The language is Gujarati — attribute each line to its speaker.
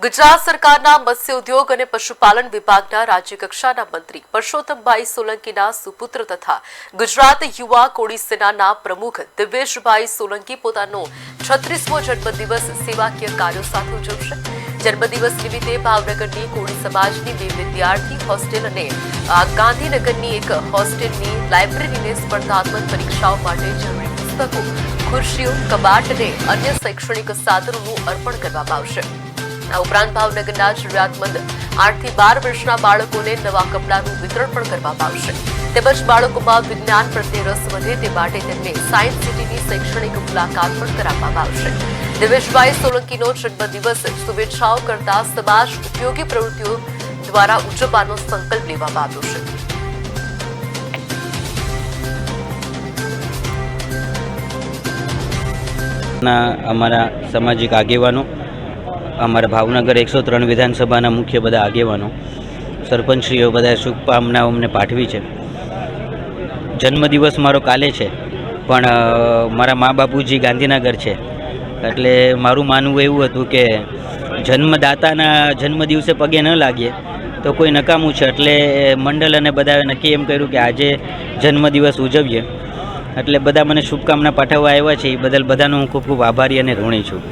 Speaker 1: ગુજરાત સરકારના મત્સ્ય ઉદ્યોગ અને પશુપાલન વિભાગના રાજ્યકક્ષાના મંત્રી પરસોત્તમભાઈ સોલંકીના સુપુત્ર તથા ગુજરાત યુવા કોળી સેનાના પ્રમુખ દિવ્યેશભાઈ સોલંકી પોતાનો 36મો જન્મદિવસ સેવાકીય કાર્યો સાથે ઉજવશે। જન્મદિવસ નિમિત્તે ભાવનગરની કોળી સમાજની બે વિદ્યાર્થી હોસ્ટેલ અને ગાંધીનગરની એક હોસ્ટેલની લાઇબ્રેરીને સ્પર્ધાત્મક પરીક્ષાઓ માટે જરૂરી પુસ્તકો, ખુરશીઓ, કબાટ અને અન્ય શૈક્ષણિક સાધનોનું અર્પણ કરવામાં આવશે। આ ઉપરાંત ભાવનગરના જરૂરિયાતમંદ 8 થી 12 વર્ષના બાળકોને નવા કપડાનું વિતરણ પણ કરવામાં આવશે। તેમજ બાળકોમાં વિજ્ઞાન પ્રત્યે રસ વધે તે માટે તેમને સાયન્સ સિટીની શૈક્ષણિક મુલાકાત પણ કરાવવામાં આવશે। દિવ્યેશભાઈ સોલંકીનો જન્મદિવસ શુભેચ્છાઓ કરતા સમાજ ઉપયોગી પ્રવૃત્તિઓ દ્વારા ઉજવવાનો સંકલ્પ લેવામાં આવ્યો છે।
Speaker 2: અમારા સામાજિક આગેવાનો, અમારા ભાવનગર 103 વિધાનસભાના મુખ્ય બધા આગેવાનો, સરપંચશ્રીઓ બધા શુભકામનાઓ અમને પાઠવી છે। જન્મદિવસ મારો કાલે છે, પણ મારા મા બાપુજી ગાંધીનગર છે, એટલે મારું માનવું એવું હતું કે જન્મદાતાના જન્મદિવસે પગે ન લાગીએ તો કોઈ નકામું છે, એટલે મંડળ અને બધાએ નક્કી એમ કર્યું કે આજે જન્મદિવસ ઉજવીએ। એટલે બધા મને શુભકામના પાઠવવા આવ્યા છે, એ બદલ બધાનો હું ખૂબ ખૂબ આભારી અને ઋણી છું।